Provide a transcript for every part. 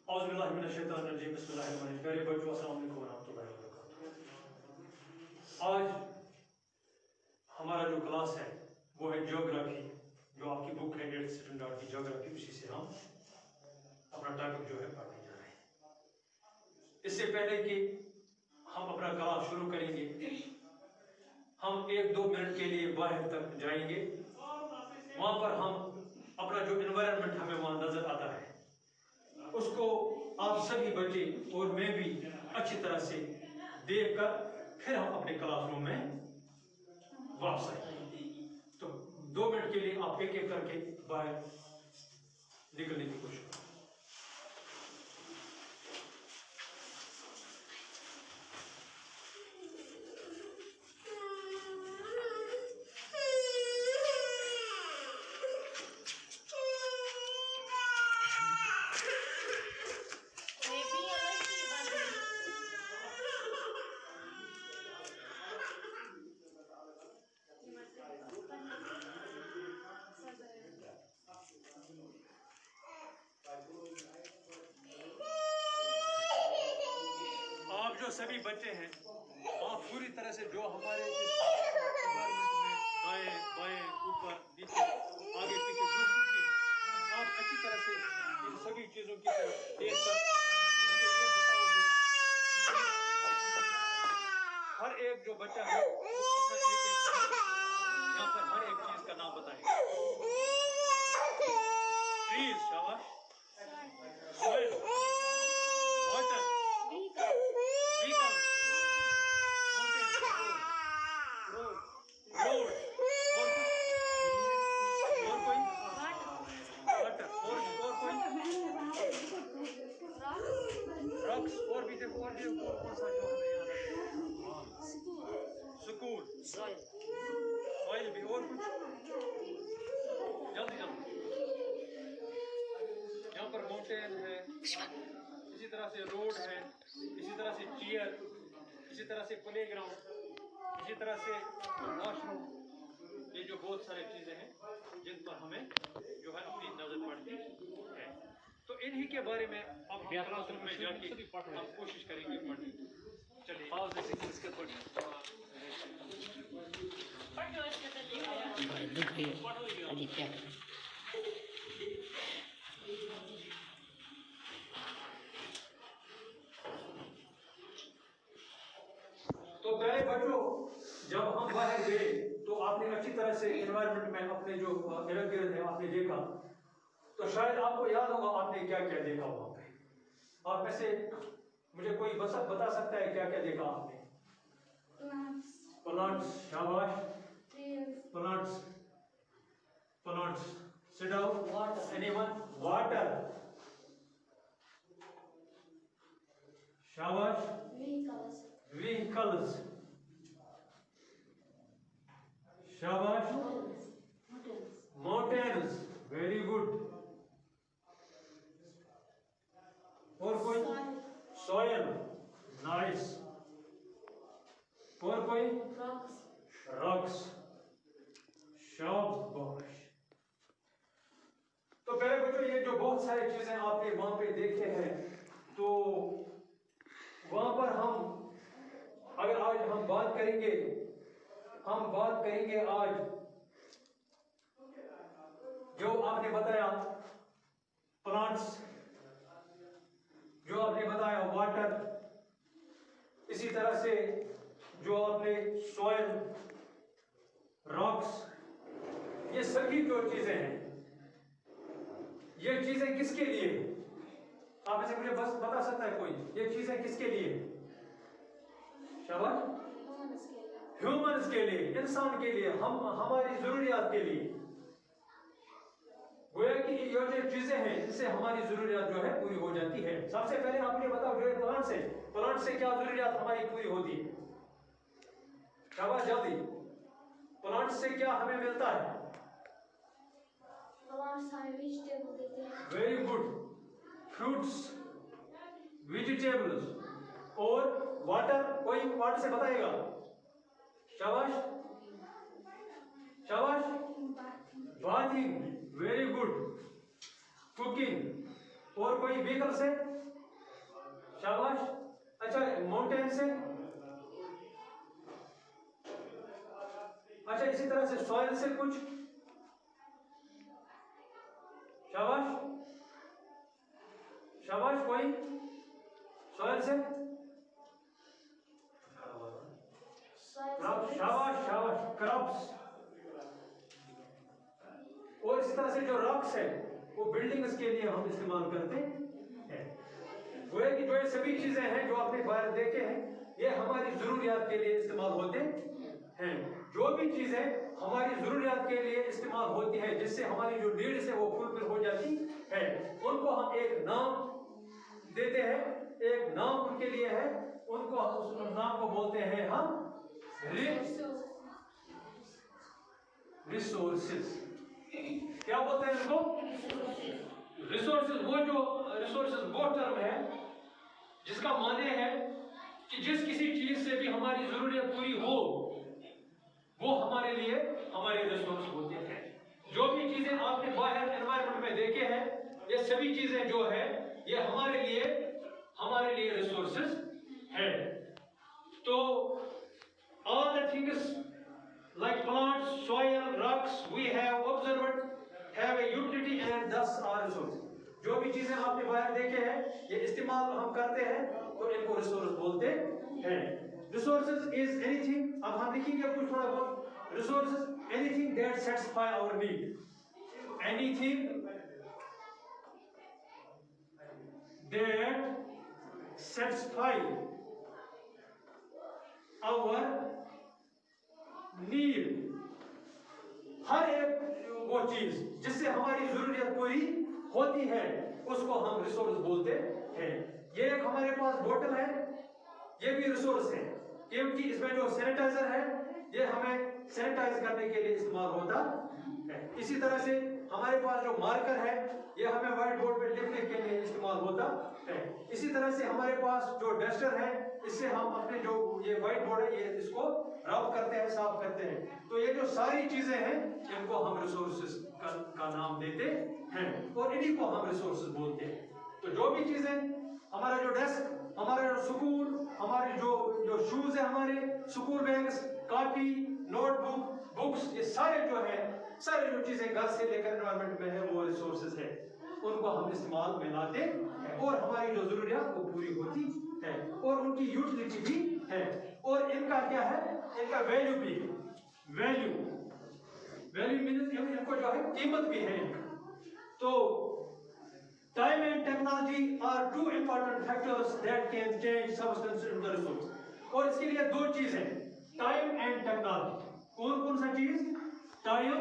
प्यारे बच्चों, अस्सलाम वालेकुम रहमतुल्लाहि व बरकातुहू। आज हमारा जो क्लास है वो है ज्योग्राफी, जो आपकी बुक है 8th स्टैंडर्ड की ज्योग्राफी, उसी से हम अपना टॉपिक जो है पढ़ने जा रहे हैं। इससे पहले कि हम अपना क्लास शुरू करेंगे, हम 1-2 मिनट के लिए बाहर तक जाएंगे। वहाँ पर हम अपना जो एनवायरनमेंट हमें वहाँ नजर आता है उसको आप सभी बच्चे और मैं भी अच्छी तरह से देखकर फिर हम अपने क्लासरूम में वापस आएंगे। तो 2 मिनट के लिए आप एक एक करके बाहर निकलने की कोशिश करें। आप जो सभी बच्चे हैं, आप पूरी तरह से जो हमारे इस एनवायरनमेंट में दाएं बाएं ऊपर नीचे आगे पीछे जो कुछ भी है, आप अच्छी तरह से इन सभी चीजों की तरफ देखकर मुझे ये बताओगे। हर एक जो बच्चा है वो अपना एक यहाँ पर हर एक चीज का नाम बताएगा। ट्रीज, शाबाश, soil, water, vehicles, mountains, road, और कोई water, और कोई rocks, और भी देखो कौन सा जो हमें याद है, स्कूल, soil भी, और कुछ जल्दी यहाँ पर माउंटेन है, इसी तरह से रोड है, इसी तरह से चेयर, इसी तरह से प्लेग्राउंड, इसी तरह से वॉशरूम। ये जो बहुत सारी चीजें हैं जिन पर हमें जो है अपनी नजर पड़ती है, तो इन्हीं के बारे में अब हम क्लासरूम में जाके हम कोशिश करेंगे पढ़ने की। चलिए तो प्यारे बच्चों, जब हम बाहर गए तो आपने अच्छी तरह से एनवायरनमेंट में अपने जो इर्द गिर्द है आपने देखा, तो शायद आपको याद होगा आपने क्या क्या देखा वहां पे। आप में से मुझे कोई बता सकता है क्या क्या देखा आपने? प्लांट्स, शाबाश, plants, sit down, anyone, water, शाबाश, vehicles, शाबाश, mountains, very good, और कोई? soil, nice, और कोई? rocks, शाबाश। तो पहले बच्चों, ये जो बहुत सारी चीजें आपने वहां पे देखे हैं, तो वहां पर हम अगर आज हम बात करेंगे आज जो आपने बताया प्लांट्स, जो आपने बताया वाटर, इसी तरह से जो आपने सॉइल, रॉक्स, ये सभी जो चीजें हैं, ये चीजें किसके लिए? आप इसे मुझे बस बता सकता है कोई, ये चीजें किसके लिए? शाबाश, ह्यूमंस के लिए, इंसान के लिए, हमारी जरूरियात के लिए। गोया कि ये जो चीजें हैं इनसे हमारी जरूरियात जो है पूरी हो जाती है। सबसे पहले आप मुझे बताओ, जो प्लांट से क्या जरूरियात हमारी पूरी होती है? शाबाश, जल्दी, प्लांट से क्या हमें मिलता है? वेरी गुड, फ्रूट्स, वेजिटेबल्स, और वाटर, कोई वाटर से बताएगा? शाबाश, बाथिंग, वेरी गुड, कुकिंग, और कोई व्हीकल से? शाबाश। अच्छा माउंटेन से, अच्छा इसी तरह से सॉइल से कुछ, शाबाश शाबाश। कोई सॉइल से, शाबाश शाबाश क्रॉप्स। और इस तरह से जो रॉक्स है वो बिल्डिंग्स के लिए हम इस्तेमाल करते हैं। वो है कि जो ये सभी चीजें हैं जो आपने बाहर देखे हैं ये हमारी जरूरियात के लिए इस्तेमाल होते हैं। जो भी चीजें हमारी जरूरियात के लिए इस्तेमाल होती है जिससे हमारी जो नीड्स है वो फुलफिल हो जाती है उनको हम एक नाम देते हैं, एक नाम उनके लिए है, उनको उस नाम को बोलते हैं हम रिसोर्सेज। क्या बोलते हैं इसको? रिसोर्सेज। वो जो रिसोर्सेज वो टर्म है जिसका माने है कि जिस किसी चीज से भी हमारी जरूरत पूरी हो वो हमारे लिए हमारे रिसोर्स होते हैं। जो भी चीजें आपने बाहर एनवायरनमेंट में देखे हैं ये सभी चीजें जो है ये हमारे लिए रिसोर्सेज है। तो all the things like plants, soil, rocks we have observed have a utility and thus are resources. जो भी चीजें आपने बाहर देखे हैं ये इस्तेमाल हम करते हैं तो इनको रिसोर्स बोलते हैं। रिसोर्सेज इज एनीथिंग, अब हम लिखेंगे कुछ थोड़ा बहुत। Resources anything that satisfy our need, anything that satisfy our need. हर एक वो चीज जिससे हमारी जरूरत पूरी होती है उसको हम रिसोर्स बोलते हैं। ये एक हमारे पास बोतल है ये भी रिसोर्स है क्योंकि इसमें जो सैनिटाइजर है ये हमें सैनिटाइज करने के लिए इस्तेमाल होता है। इसी तरह से हमारे पास जो मार्कर है ये हमें व्हाइट बोर्ड पे लिखने के लिए इस्तेमाल होता है। इसी तरह से हमारे पास जो डस्टर है इससे हम अपने जो ये व्हाइट बोर्ड है ये इसको रब करते हैं, साफ करते हैं। तो ये जो सारी चीजें हैं इनको हम रिसोर्सेज का नाम देते हैं और इन्हीं को हम रिसोर्सेज बोलते हैं। तो जो भी चीजें हमारा जो डेस्क, हमारा जो स्कूल, हमारे जो शूज है, हमारे school bags, copy, notebook, books, ये सारे जो है सारे जो चीजें घर से लेकर एनवायरनमेंट में है वो रिसोर्सेज है। उनको हम इस्तेमाल में लाते हैं और हमारी जो जरूरियात वो पूरी होती है और उनकी यूटिलिटी भी है और इनका क्या है, इनका वैल्यू भी है। वैल्यू मीन्स इनको जो है कीमत भी है इनका। तो time and technology are two important factors that can change substance in the resource। और इसके लिए दो चीज है, टाइम एंड टेक्नोलॉजी। कौन कौन सा चीज? Time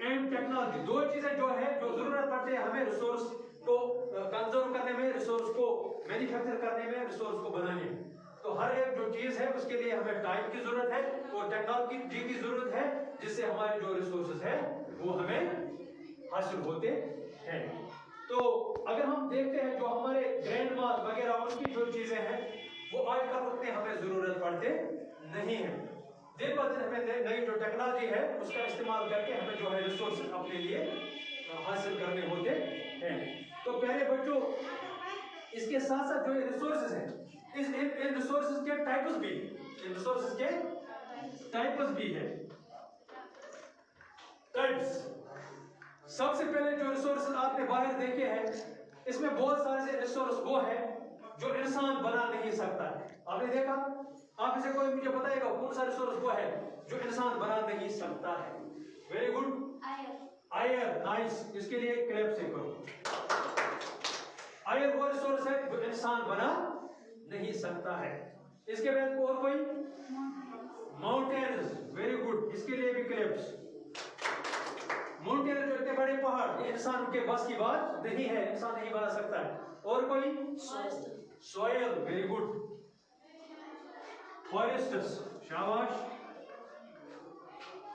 and technology. दो चीजें जो है जो जरूरत पड़ती है हमें रिसोर्स को कंजर्व करने में, रिसोर्स को मैन्युफैक्चर करने में, रिसोर्स को बनाने में। तो हर एक जो चीज है उसके लिए हमें टाइम की जरूरत है और टेक्नोलॉजी की जरूरत है जिससे हमारे जो रिसोर्सेज है वो हमें हासिल होते हैं। तो अगर हम देखते हैं जो हमारे ग्रैंड माँ वगैरह उनकी जो चीजें हैं वो आजकल उतने हमें जरूरत पड़ते नहीं है। दिन ब दिन हमें नई जो टेक्नोलॉजी है उसका इस्तेमाल करके हमें जो है रिसोर्सेज अपने लिए हासिल करने होते हैं। तो पहले बच्चों इसके साथ साथ जो रिसोर्सेज हैं इन रिसोर्सेज के टाइप्स भी, इन रिसोर्सेज के टाइप्स भी है। टाइप्स, सबसे पहले जो रिसोर्सेज आपने बाहर देखे हैं इसमें बहुत सारे रिसोर्स वो है जो इंसान बना नहीं सकता है। आपने देखा? आप इसे कोई मुझे बताएगा कौन सा रिसोर्स वो है जो इंसान बना नहीं सकता है? वेरी गुड, आयर। नाइस, इसके लिए क्लैप से करो। आयर वो रिसोर्स है जो इंसान बना नहीं सकता है। इसके बाद और कोई? माउंटेन्स, वेरी गुड, इसके लिए भी क्लैप्स। माउंटेन जो इतने बड़े पहाड़ ये इंसान के बस की बात नहीं है, इंसान नहीं बना सकता है। और कोई? Soil, very good. फॉरेस्ट्स, शाबाश।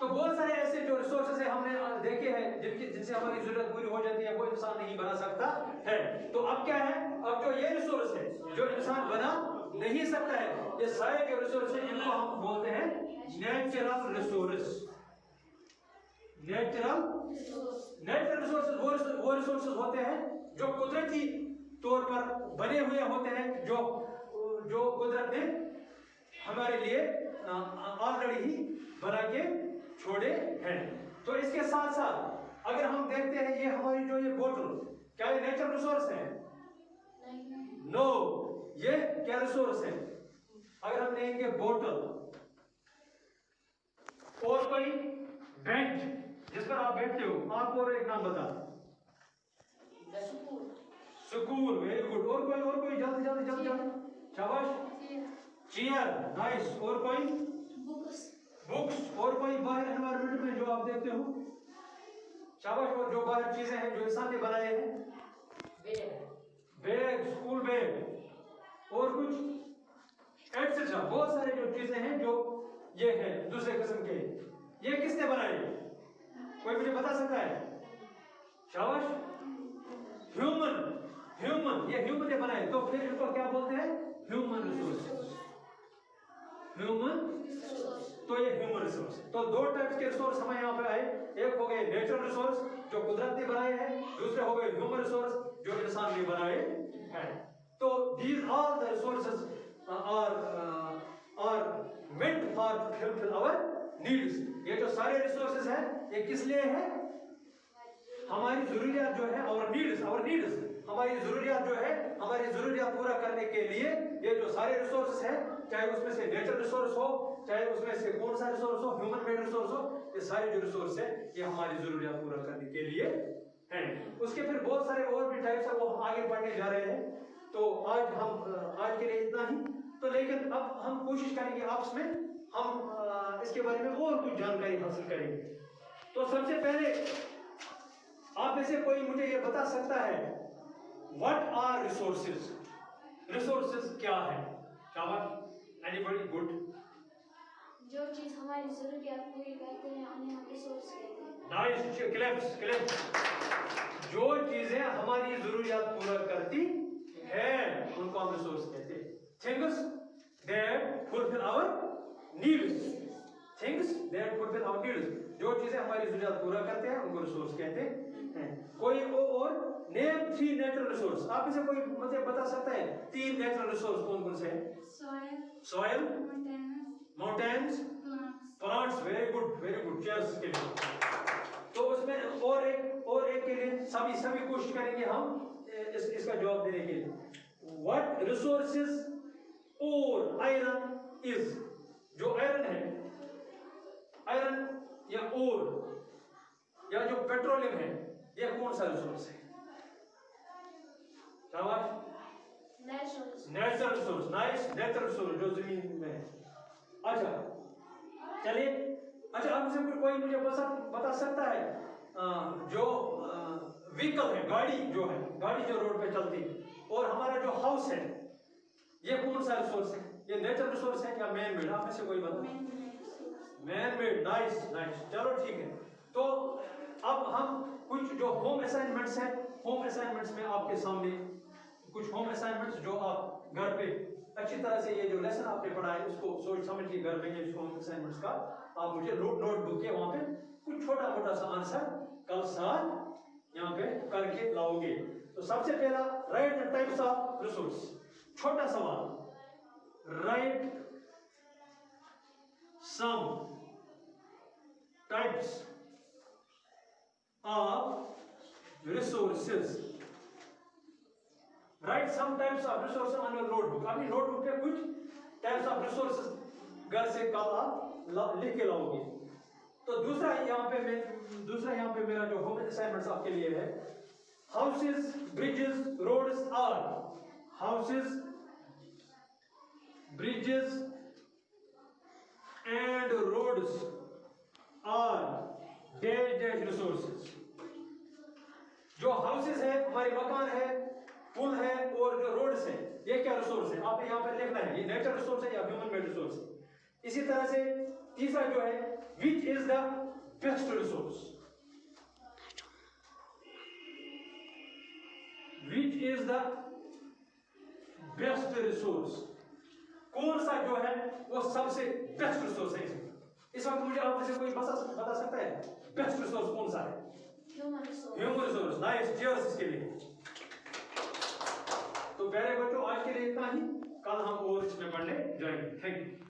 तो बहुत सारे ऐसे जो रिसोर्सेज है हमने देखे हैं जिनसे हमारी जरूरत पूरी हो जाती है वो इंसान नहीं बना सकता है। तो अब क्या है, अब जो ये रिसोर्स है जो इंसान बना नहीं सकता है ये सारे जो रिसोर्स है इनको हम बोलते हैं नेचुरल रिसोर्स। नेचुरल रिसोर्सेज वो रिसोर्सेज होते हैं जो कुदरती तौर पर बने हुए होते हैं जो जो कुदरत ने हमारे लिए ऑलरेडी ही बना के छोड़े हैं। तो इसके साथ साथ अगर हम देखते हैं ये हमारी जो ये बोतल, क्या ये नेचुरल रिसोर्स है? नो, ये क्या रिसोर्स है? अगर हम लेंगे बोतल और कोई बेंच जिस पर आप बैठते हो, आप और एक नाम बता। School, very good. और कोई जल्दी जल्दी जल्दी जल्दी, शाबाश। Chair, nice. और कोई? बुक्स। और कोई बाहर एनवायरनमेंट में जो आप देखते हो, शाबाश। और जो बाहर चीजें हैं जो इंसान ने बनाए हैं, बैग, स्कूल बैग। और कुछ एटसेट्रा, बहुत सारे जो चीजें हैं जो ये है दूसरे किस्म के, ये किसने बनाए? कोई मुझे बता सकता है? शाबाश। ह्यूमन, ये ह्यूमन ने बनाए। तो फिर इनको क्या बोलते हैं? Human resource. तो ये ह्यूमन रिसोर्स। तो दो टाइप्स के रिसोर्स हमें यहाँ पे आए। एक हो गए नेचुरल रिसोर्स जो कुदरत ने बनाए हैं, दूसरे हो गए ह्यूमन रिसोर्स जो इंसान ने बनाए हैं। तो these all the resources are meant for fulfill our needs। ये जो सारे रिसोर्सेज हैं ये किस लिए है? हमारी जरूरियात जो है, our needs, हमारी जरूरियात जो है, हमारी जरूरियात पूरा करने के लिए ये जो सारे रिसोर्सेज हैं, चाहे उसमें से नेचुरल रिसोर्स हो, चाहे उसमें से कौन सा रिसोर्स हो, ह्यूमन मेड रिसोर्स हो, ये सारे जो रिसोर्स है ये हमारी जरूरियात पूरा करने के लिए हैं। उसके फिर बहुत सारे और भी टाइप्स है, वो हम आगे पढ़ने जा रहे हैं। तो आज के लिए इतना ही। तो लेकिन अब हम कोशिश करेंगे आपस में हम इसके बारे में और कुछ जानकारी हासिल करेंगे। तो सबसे पहले आप में से कोई मुझे ये बता सकता है व्हाट आर रिसोर्सेज? रिसोर्सेज क्या है? शाबाश। एनीबॉडी? गुड। जो चीज हमारी जरूरियात पूरी करते हैं उन्हें हम रिसोर्स कहते हैं। Nice, claps. जो चीजें हमारी जरूरियात पूरा करती हैं उनको हम रिसोर्स कहते हैं। Things that fulfil our needs. जो चीजें हमारी जरूरियात पूरा करते हैं उनको रिसोर्स कहते हैं। कोई और नेम 3 नेचुरल रिसोर्स। आप इसे कोई मुझे बता सकता है 3 नेचुरल रिसोर्स कौन कौन से हैं? Soil, mountains, plants. Very good. Chairs के लिए। तो उसमें और एक के लिए सभी कोशिश करेंगे हम इसका जवाब देने के लिए। व्हाट रिसोर्सेज और आयरन इज? जो आयरन है, आयरन या ओर या जो पेट्रोलियम है, ये कौन सा रिसोर्स है? Natural resource. Nice, natural resource जो जमीन में है। अच्छा, चलिए। अच्छा, आप से कोई मुझे बता सकता है जो व्हीकल है, गाड़ी जो रोड पे चलती है, और हमारा जो हाउस है, ये कौन सा रिसोर्स है? ये नेचुरल रिसोर्स है या मैन मेड? आप में से कोई बता। Man made. नाइस। चलो ठीक है। तो अब हम कुछ जो होम असाइनमेंट्स हैं, होम असाइनमेंट्स में आपके सामने कुछ होम असाइनमेंट्स जो आप घर पे अच्छी तरह से ये जो लेसन आपने पढ़ा है उसको सोच समझ के घर में ये होम असाइनमेंट्स का आप मुझे नोटबुक के वहां पे कुछ छोटा मोटा सा आंसर कल साथ यहाँ पे करके लाओगे। तो सबसे पहला, write the types of resource. छोटा सवाल, write some types of resources. Write some types of resources on your notebook. अपनी नोटबुक पे कुछ टाइप्स ऑफ रिसोर्सेज घर से कल आप लिख के लाओगे। तो दूसरा यहाँ पे मेरा जो होम असाइनमेंट्स आपके लिए है, houses, bridges, roads are. Houses, bridges and roads are dash resources. जो हाउसेस है, हमारे मकान है, पुल है, और जो रोड्स है, ये क्या रिसोर्स है? आपने यहाँ पे लिखना है ये नेचुरल रिसोर्स है या ह्यूमन मेड रिसोर्स है। इसी तरह से तीसरा जो है, which is the best resource? Which is the best resource? कौन सा जो है वो सबसे बेस्ट रिसोर्स है? इस वक्त मुझे आप में से कोई बता सकता है बेस्ट रिसोर्स कौन सा है? Human resource. नाइस, चीयर्स इसके लिए। प्यारे बच्चों, आज के लिए इतना ही। कल हम और इसमें पढ़ने जाएंगे। Thank you.